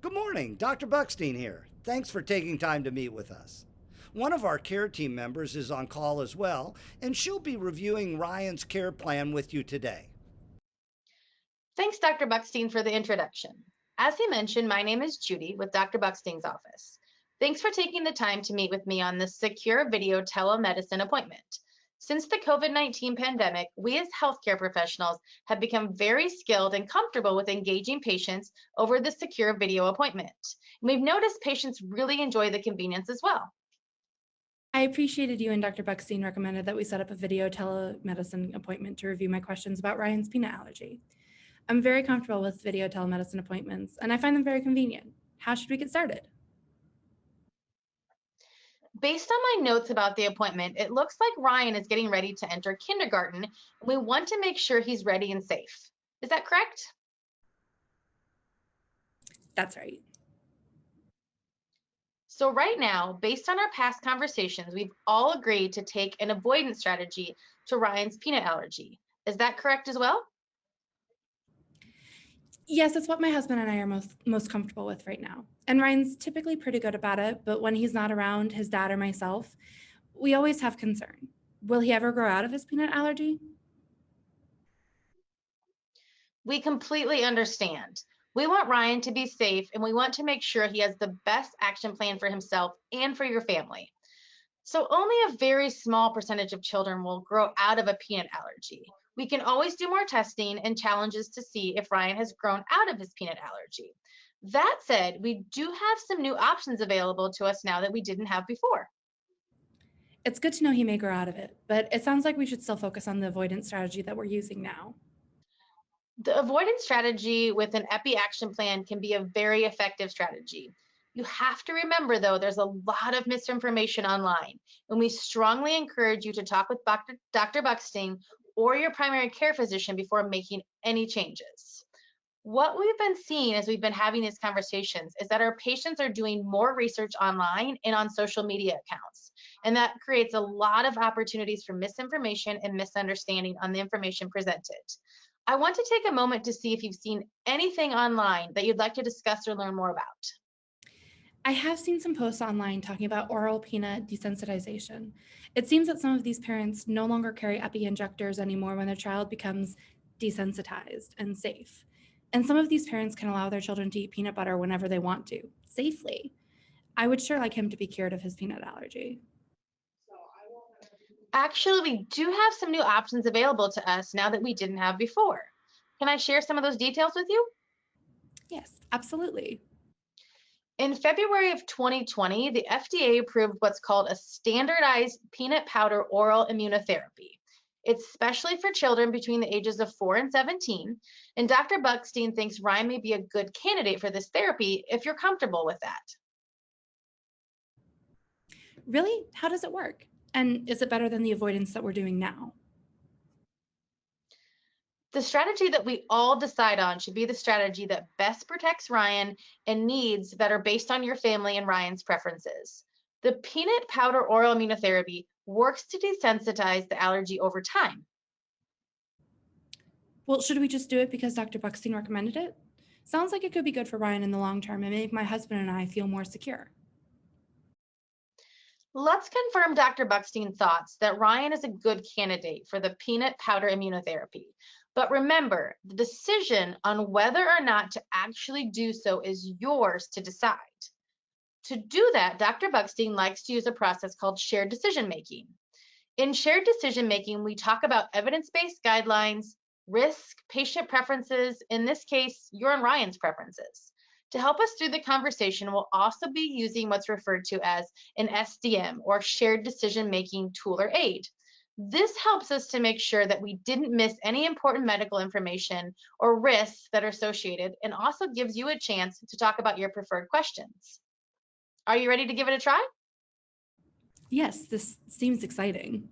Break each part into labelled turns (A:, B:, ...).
A: Good morning, Dr. Bukstein here. Thanks for taking time to meet with us. One of our care team members is on call as well, and she'll be reviewing Ryan's care plan with you today.
B: Thanks, Dr. Bukstein, for the introduction. As he mentioned, my name is Judy with Dr. Bukstein's office. Thanks for taking the time to meet with me on this secure video telemedicine appointment. Since the COVID-19 pandemic, we as healthcare professionals have become very skilled and comfortable with engaging patients over the secure video appointment. We've noticed patients really enjoy the convenience as well.
C: I appreciated you and Dr. Buckstein recommended that we set up a video telemedicine appointment to review my questions about Ryan's peanut allergy. I'm very comfortable with video telemedicine appointments, and I find them very convenient. How should we get started?
B: Based on my notes about the appointment, it looks like Ryan is getting ready to enter kindergarten, and we want to make sure he's ready and safe. Is that correct?
C: That's right.
B: So right now, based on our past conversations, we've all agreed to take an avoidance strategy to Ryan's peanut allergy. Is that correct as well?
C: Yes, it's what my husband and I are most comfortable with right now. And Ryan's typically pretty good about it, but when he's not around his dad or myself, we always have concern. Will he ever grow out of his peanut allergy?
B: We completely understand. We want Ryan to be safe and we want to make sure he has the best action plan for himself and for your family. So only a very small percentage of children will grow out of a peanut allergy. We can always do more testing and challenges to see if Ryan has grown out of his peanut allergy. That said, we do have some new options available to us now that we didn't have before.
C: It's good to know he may grow out of it, but it sounds like we should still focus on the avoidance strategy that we're using now.
B: The avoidance strategy with an epi action plan can be a very effective strategy. You have to remember, though, there's a lot of misinformation online, and we strongly encourage you to talk with Dr. Buckstein or your primary care physician before making any changes. What we've been seeing as we've been having these conversations is that our patients are doing more research online and on social media accounts, and that creates a lot of opportunities for misinformation and misunderstanding on the information presented. I want to take a moment to see if you've seen anything online that you'd like to discuss or learn more about.
C: I have seen some posts online talking about oral peanut desensitization. It seems that some of these parents no longer carry epi injectors anymore when their child becomes desensitized and safe. And some of these parents can allow their children to eat peanut butter whenever they want to, safely. I would sure like him to be cured of his peanut allergy.
B: Actually, we do have some new options available to us now that we didn't have before. Can I share some of those details with you?
C: Yes, absolutely.
B: In February of 2020, the FDA approved what's called a standardized peanut powder oral immunotherapy. It's specially for children between the ages of 4 and 17, and Dr. Buckstein thinks Ryan may be a good candidate for this therapy if you're comfortable with that.
C: Really? How does it work? And is it better than the avoidance that we're doing now?
B: The strategy that we all decide on should be the strategy that best protects Ryan and needs that are based on your family and Ryan's preferences. The peanut powder oral immunotherapy works to desensitize the allergy over time.
C: Well, should we just do it because Dr. Buckstein recommended it? Sounds like it could be good for Ryan in the long term and make my husband and I feel more secure.
B: Let's confirm Dr. Buckstein's thoughts that Ryan is a good candidate for the peanut powder immunotherapy. But remember, the decision on whether or not to actually do so is yours to decide. To do that, Dr. Buckstein likes to use a process called shared decision making. In shared decision making, we talk about evidence-based guidelines, risk, patient preferences, in this case, your and Ryan's preferences. To help us through the conversation, we'll also be using what's referred to as an SDM, or shared decision making tool or aid. This helps us to make sure that we didn't miss any important medical information or risks that are associated, and also gives you a chance to talk about your preferred questions. Are you ready to give it a try?
C: Yes, this seems exciting.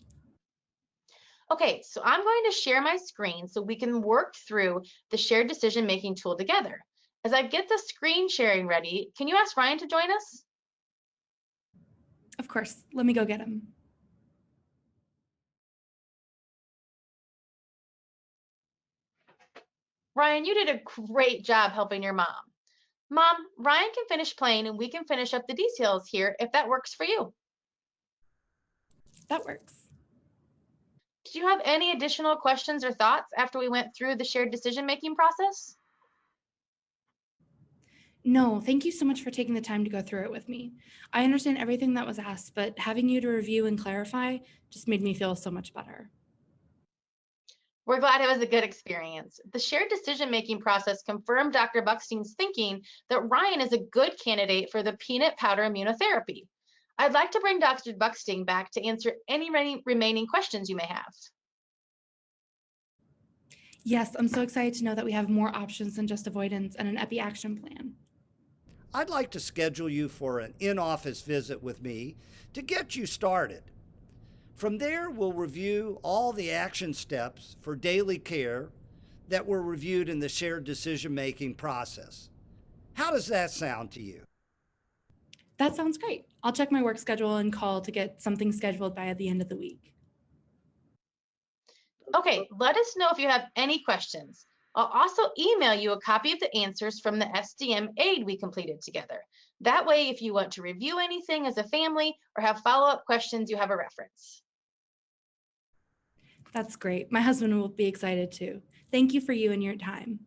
B: Okay, so I'm going to share my screen so we can work through the shared decision-making tool together. As I get the screen sharing ready, can you ask Ryan to join us?
C: Of course, let me go get him.
B: Ryan, you did a great job helping your mom. Mom, Ryan can finish playing and we can finish up the details here if that works for you.
C: That works.
B: Did you have any additional questions or thoughts after we went through the shared decision-making process?
C: No, thank you so much for taking the time to go through it with me. I understand everything that was asked, but having you to review and clarify just made me feel so much better.
B: We're glad it was a good experience. The shared decision-making process confirmed Dr. Buckstein's thinking that Ryan is a good candidate for the peanut powder immunotherapy. I'd like to bring Dr. Buckstein back to answer any remaining questions you may have.
C: Yes, I'm so excited to know that we have more options than just avoidance and an epi action plan.
A: I'd like to schedule you for an in office visit with me to get you started. From there, we'll review all the action steps for daily care that were reviewed in the shared decision making process. How does that sound to you?
C: That sounds great. I'll check my work schedule and call to get something scheduled by the end of the week.
B: Okay, let us know if you have any questions. I'll also email you a copy of the answers from the SDM aid we completed together. That way, if you want to review anything as a family or have follow-up questions, you have a reference.
C: That's great. My husband will be excited too. Thank you for you and your time.